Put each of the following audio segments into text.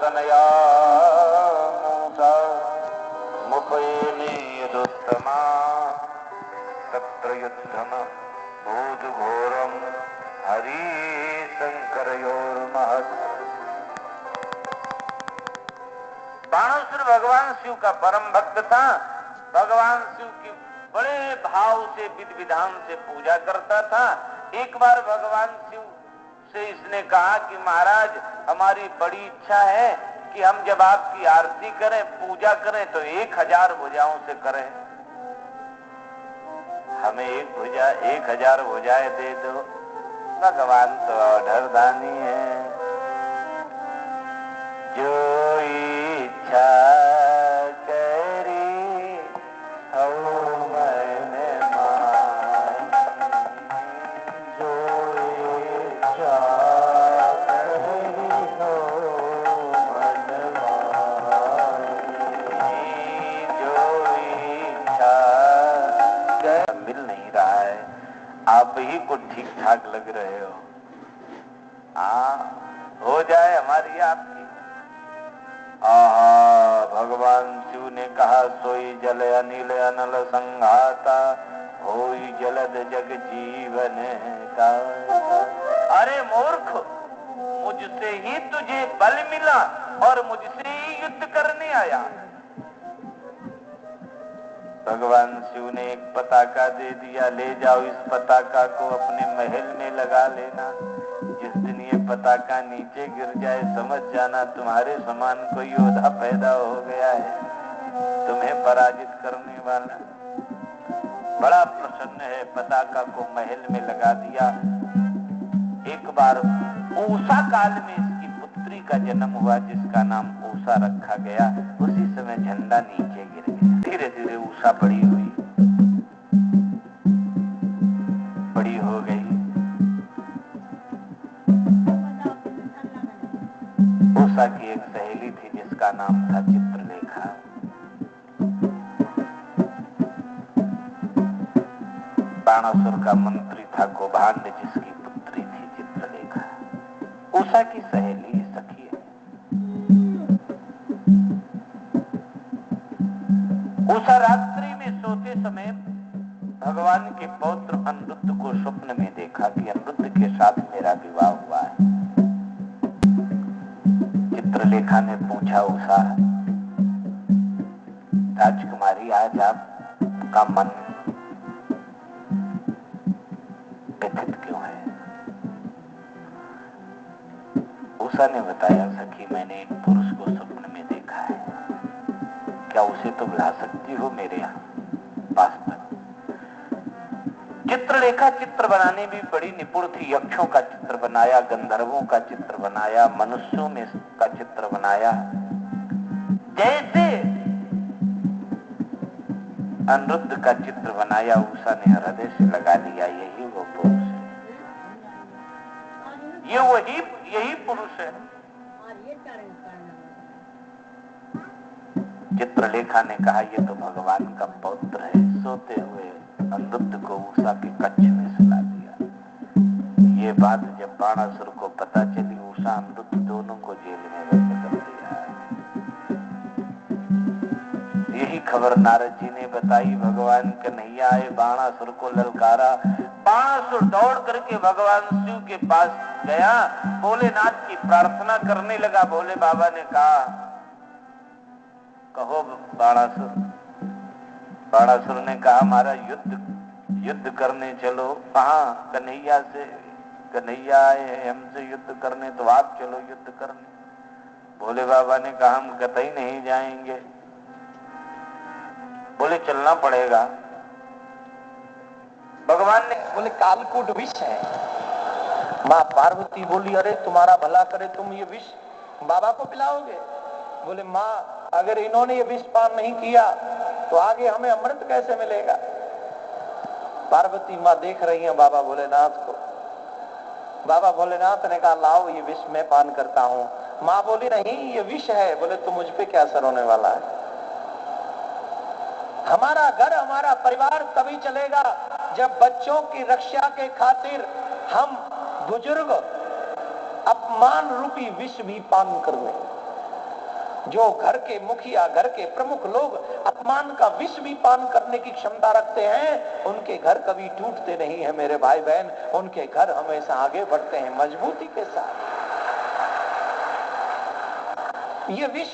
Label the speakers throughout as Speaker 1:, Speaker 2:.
Speaker 1: तनया मूसा मुपयने यदुत्तमा तत्र युद्धम भूतघोरम हरि शंकरयोर्महत्। बाणासुर भगवान शिव का परम भक्त था। भगवान शिव की बड़े भाव से विधि विधान से पूजा करता था। एक बार भगवान शिव से इसने कहा कि महाराज हमारी बड़ी इच्छा है कि हम जब आपकी आरती करें पूजा करें तो 1000 भुजाओं से करें। हमें एक भुजा 1000 भुजाएं दे दो। भगवान तो ऑर्डरदानी है। जो इच्छा आप ही को ठीक ठाक लग रहे हो। हो जाए हमारी आपकी। भगवान शिव ने कहा सोई जल अनिल अनल संघाता होई जलद जग जीवन का। अरे मूर्ख, मुझसे ही तुझे बल मिला और मुझसे ही युद्ध करने आया। भगवान शिव ने एक पताका दे दिया, ले जाओ इस पताका को अपने महल में लगा लेना। जिस दिन ये पताका नीचे गिर जाए समझ जाना तुम्हारे समान कोई योद्धा पैदा हो गया है, तुम्हें पराजित करने वाला। बड़ा प्रसन्न है, पताका को महल में लगा दिया। एक बार उषा काल में इसकी पुत्री का जन्म हुआ जिसका नाम उषा रखा गया। उसी समय झंडा नीचे गिर गया। धीरे धीरे उषा बड़ी हुई, बड़ी हो गई। उषा की एक सहेली थी जिसका नाम था चित्रलेखा। बाणासुर का मंत्री था गोभांड जिसकी पुत्री थी चित्रलेखा। उषा की सहेली सखी है। उषा रात्रि में सोते समय भगवान के पौत्र अनिरुद्ध को स्वप्न में देखा कि अनिरुद्ध के साथ मेरा विवाह हुआ है। चित्रलेखा ने पूछा उषा राजकुमारी आज आपका मन व्यथित क्यों है? उषा ने बताया सखी मैंने एक पुरुष को स्वप्न में देखा है, क्या उसे तो बुला सकती हो मेरे यहाँ पास तक? चित्रलेखा चित्र बनाने में बड़ी निपुण थी। यक्षों का चित्र बनाया, गंधर्वों का चित्र बनाया, मनुष्यों में का चित्र बनाया। जैसे अनिरुद्ध का चित्र बनाया उषा ने हृदय से लगा लिया यही वो पुरुष है, यही पुरुष है। चित्रलेखा ने कहा ये तो भगवान का पौत्र है। सोते हुए अनिरुद्ध को उषा के कक्ष में सुला दिया। ये बात जब बाणासुर को पता चली, उषा अनिरुद्ध दोनों को जेल में बंद कर दिया। यही खबर नारद जी ने बताई। भगवान कन्हैया आए, बाणासुर को ललकारा। बाणासुर दौड़ करके भगवान शिव के पास गया, भोलेनाथ की प्रार्थना करने लगा। भोले बाबा ने कहा कहो बाणासुर। बाणासुर ने कहा हमारा युद्ध करने चलो। कहाँ? कन्हैया से। कन्हैया आए हमसे युद्ध करने, तो आप चलो युद्ध करने। भोले बाबा ने कहा हम कतई नहीं जाएंगे। बोले चलना पड़ेगा। भगवान ने बोले कालकूट विष है। माँ पार्वती बोली अरे तुम्हारा भला करे तुम ये विष बाबा को पिलाओगे? बोले माँ अगर इन्होंने ये विष पान नहीं किया तो आगे हमें अमृत कैसे मिलेगा? पार्वती माँ देख रही है बाबा भोलेनाथ को। बाबा भोलेनाथ ने कहा लाओ ये विष मैं पान करता हूँ। माँ बोली नहीं ये विष है। बोले तो मुझ पे क्या असर होने वाला है? हमारा घर हमारा परिवार तभी चलेगा जब बच्चों की रक्षा के खातिर हम बुजुर्ग अपमान रूपी विष भी पान कर लें।
Speaker 2: जो घर के मुखिया, घर के प्रमुख लोग अपमान का विष भी पान करने की क्षमता रखते हैं, उनके घर कभी टूटते नहीं है मेरे भाई बहन। उनके घर हमेशा आगे बढ़ते हैं मजबूती के साथ। ये विष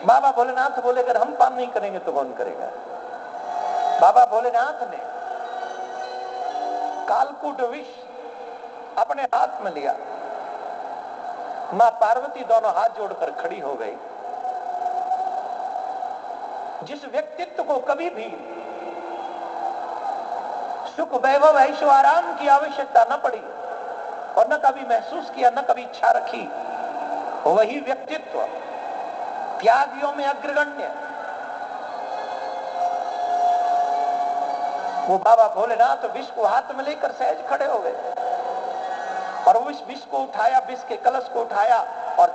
Speaker 2: बाबा भोलेनाथ बोले अगर हम पान नहीं करेंगे तो कौन करेगा। बाबा भोलेनाथ ने कालकूट विष अपने हाथ में लिया। मां पार्वती दोनों हाथ जोड़कर खड़ी हो गई। जिस व्यक्तित्व को कभी भी सुख वैभव ऐशो आराम की आवश्यकता न पड़ी और न कभी महसूस किया, न कभी इच्छा रखी, वही व्यक्तित्व त्यागियों में अग्रगण्य वो बाबा भोलेनाथ विष को हाथ में लेकर सहज खड़े हो गए और उस विष को उठाया, विष के कलश को उठाया और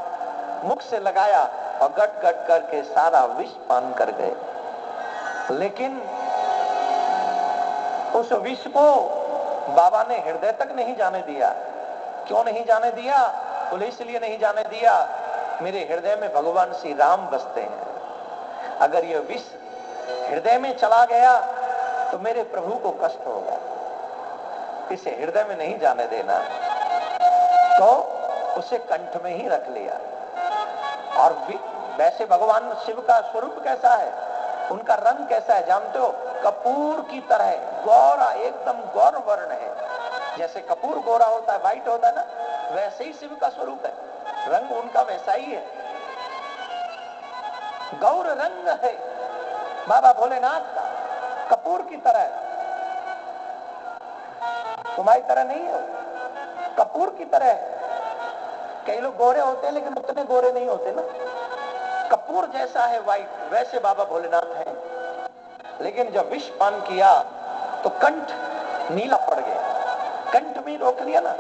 Speaker 2: मुख से लगाया और गट गट करके सारा विष पान कर गए। लेकिन उस विष को बाबा ने हृदय तक नहीं जाने दिया। क्यों नहीं जाने दिया? बोले इसलिए नहीं जाने दिया, मेरे हृदय में भगवान श्री राम बसते हैं। अगर यह विष हृदय में चला गया तो मेरे प्रभु को कष्ट होगा, इसे हृदय में नहीं जाने देना। तो उसे कंठ में ही रख लिया। और वैसे भगवान शिव का स्वरूप कैसा है, उनका रंग कैसा है जानते हो? कपूर की तरह गौरा, एकदम गौर वर्ण है। जैसे कपूर गोरा होता है, व्हाइट होता है ना, वैसे ही शिव का स्वरूप है, रंग उनका वैसा ही है, गौर रंग है बाबा भोलेनाथ का, कपूर की तरह। तुम्हारी तरह नहीं है, कपूर की तरह है। कई लोग गोरे होते हैं लेकिन उतने गोरे नहीं होते ना। कपूर जैसा है व्हाइट, वैसे बाबा भोलेनाथ हैं। लेकिन जब विष पान किया तो कंठ नीला पड़ गया, कंठ में रोक लिया ना।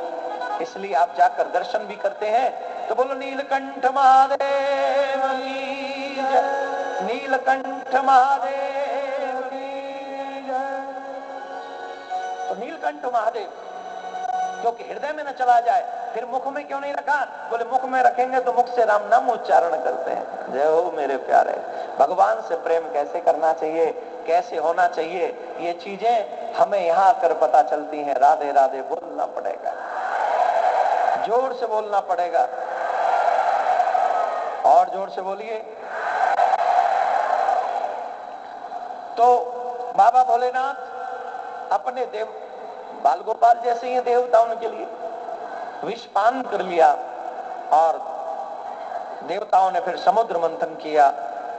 Speaker 2: इसलिए आप जाकर दर्शन भी करते हैं तो बोलो नीलकंठ महादेव की जय, नीलकंठ महादेव की जय। तो नीलकंठ महादेव जो कि हृदय में न चला जाए, फिर मुख में क्यों नहीं रखा? बोले मुख में रखेंगे तो मुख से राम नाम उच्चारण करते हैं। जय हो मेरे प्यारे। भगवान से प्रेम कैसे करना चाहिए, कैसे होना चाहिए, ये चीजें हमें यहाँ आकर पता चलती हैं। राधे राधे बोलना पड़ेगा, जोर से बोलना पड़ेगा, और जोर से बोलिए। तो बाबा भोलेनाथ अपने देव बाल गोपाल जैसे ही देवताओं के लिए विष पान कर लिया और देवताओं ने फिर समुद्र मंथन किया,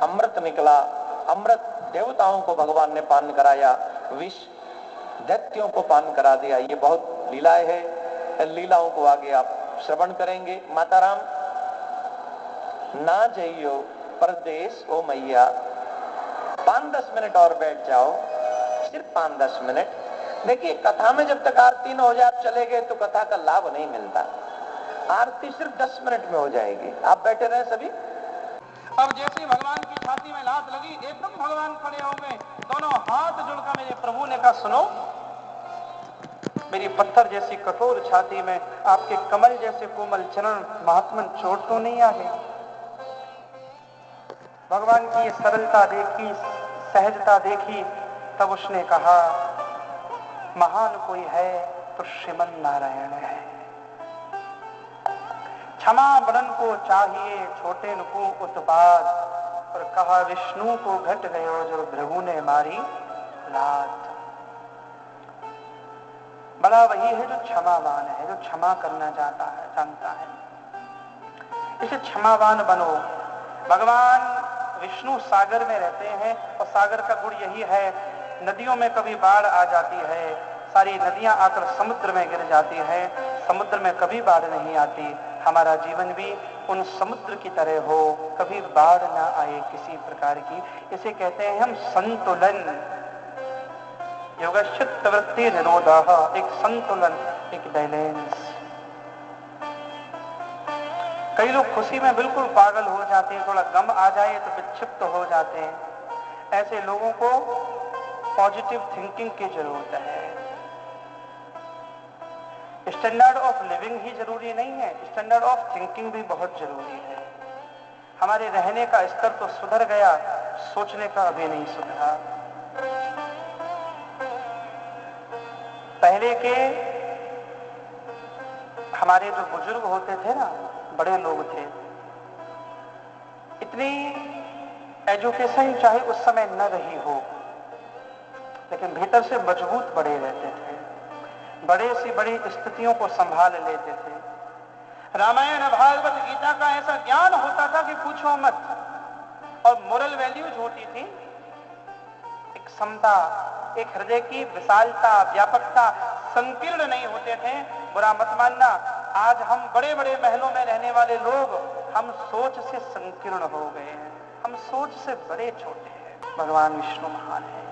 Speaker 2: अमृत निकला। अमृत देवताओं को भगवान ने पान कराया, विष दैत्यों को पान करा दिया। ये बहुत लीलाएं है, लीलाओं को आगे आप श्रवण करेंगे। माता राम ना जइयो परदेश ओ मैया, 5-10 मिनट और बैठ जाओ, सिर्फ 5-10 मिनट। देखिए कथा में जब तक आरती न हो जाए आप चले गए तो कथा का लाभ नहीं मिलता। आरती सिर्फ 10 मिनट में हो जाएगी, आप बैठे रहे सभी।
Speaker 3: अब जैसे ही भगवान की छाती में लात लगी, एकदम भगवान खड़े हो गए, दोनों हाथ जुड़कर मेरे प्रभु ने कहा सुनो, मेरी पत्थर जैसी कठोर छाती में आपके कमल जैसे कोमल चरण, महात्मन चोट तो नहीं आ गई? भगवान की सरलता देखी, सहजता देखी, तब उसने कहा महान कोई है तो श्रीमन नारायण है। क्षमा बड़न को चाहिए, छोटे न को उत्पाद, और कहा विष्णु को घट गयो जो भृगु ने मारी लात। बड़ा वही है जो क्षमावान है, जो क्षमा करना चाहता है, जानता है। इसे क्षमावान बनो। भगवान विष्णु सागर में रहते हैं और सागर का गुण यही है, नदियों में कभी बाढ़ आ जाती है, सारी नदियां आकर समुद्र में गिर जाती है, समुद्र में कभी बाढ़ नहीं आती। हमारा जीवन भी उन समुद्र की तरह हो, कभी बाढ़ ना आए किसी प्रकार की। इसे कहते हैं हम संतुलन, योगश्चित्त वृत्ति निरोधः, एक संतुलन, एक बैलेंस। कई लोग खुशी में बिल्कुल पागल हो जाते हैं, थोड़ा गम आ जाए तो विक्षिप्त हो जाते हैं। ऐसे लोगों को पॉजिटिव थिंकिंग की जरूरत है। स्टैंडर्ड ऑफ लिविंग ही जरूरी नहीं है, स्टैंडर्ड ऑफ थिंकिंग भी बहुत जरूरी है। हमारे रहने का स्तर तो सुधर गया, सोचने का अभी नहीं सुधरा। पहले के हमारे जो बुजुर्ग होते थे ना, बड़े लोग थे, इतनी एजुकेशन चाहे उस समय न रही हो, लेकिन भीतर से मजबूत बड़े रहते थे, बड़े सी बड़ी स्थितियों को संभाल लेते थे। रामायण भागवत गीता का ऐसा ज्ञान होता था कि पूछो मत, और मोरल वैल्यूज होती थी, एक समता, एक हृदय की विशालता, व्यापकता, संकीर्ण नहीं होते थे। बुरा मत मानना, आज हम बड़े बड़े महलों में रहने वाले लोग, हम सोच से संकीर्ण हो गए हैं, हम सोच से बड़े छोटे हैं। भगवान विष्णु महान है।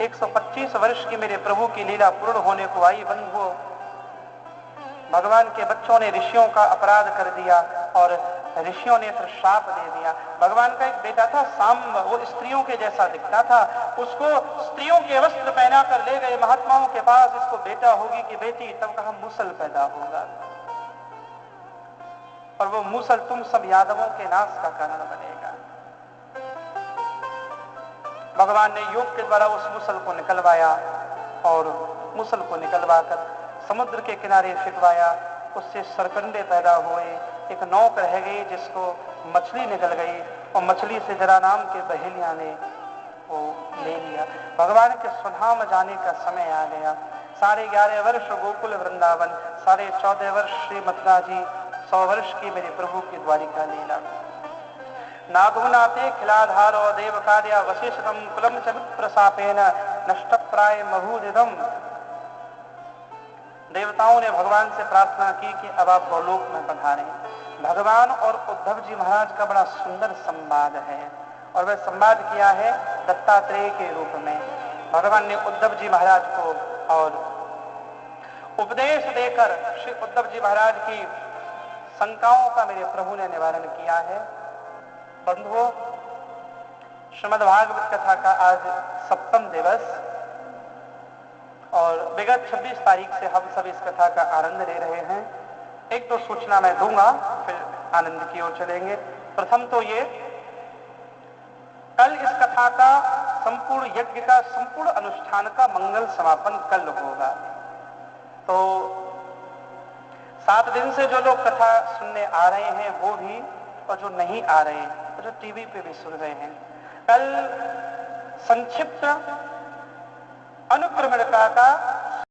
Speaker 3: 125 वर्ष की मेरे प्रभु की लीला पूर्ण होने को आई बंधुओं। भगवान के बच्चों ने ऋषियों का अपराध कर दिया और ऋषियों ने फिर श्राप दे दिया। भगवान का एक बेटा था सांब, वो स्त्रियों के जैसा दिखता था, उसको स्त्रियों के वस्त्र पहना कर ले गए महात्माओं के पास, इसको बेटा होगी कि बेटी, तब कहा मूसल पैदा होगा, और वो मूसल तुम सब यादवों के नाश का कारण बनेगा। भगवान ने योग के द्वारा उस मूसल को निकलवाया और मूसल को निकलवाकर समुद्र के किनारे फिकवाया, उससे सरकंडे पैदा हुए, एक नौक रह गई जिसको मछली निकल गई, और मछली से जरा नाम के बहेलिया ने वो ले लिया। भगवान के स्वधाम जाने का समय आ गया। 11.5 वर्ष गोकुल वृंदावन, 14.5 वर्ष श्री मथुरा जी, 100 वर्ष की मेरे प्रभु की द्वारिका लीला। नागुनाते खिलाधारो देव कार्य वशिष्ठम कुलम च प्रसापेन नष्ट प्राय महूदिदम। देवताओं ने भगवान से प्रार्थना की कि अब आप गोलोक में पधारें। भगवान और उद्धव जी महाराज का बड़ा सुंदर संवाद है, और वह संवाद किया है दत्तात्रेय के रूप में। भगवान ने उद्धव जी महाराज को और उपदेश देकर श्री उद्धव जी महाराज की शंकाओं का मेरे प्रभु ने निवारण किया है। बंधुओं, श्रीमद् भागवत कथा का आज 7वां दिवस, और विगत 26 तारीख से हम सब इस कथा का आनंद ले रहे हैं। एक दो सूचना मैं दूंगा, फिर आनंद की ओर चलेंगे। प्रथम तो ये, कल इस कथा का संपूर्ण यज्ञ का संपूर्ण अनुष्ठान का मंगल समापन कल होगा। तो 7 दिन से जो लोग कथा सुनने आ रहे हैं वो भी, और जो नहीं आ रहे, तो जो टीवी पे भी सुन रहे हैं, कल संक्षिप्त अनुक्रमणिका का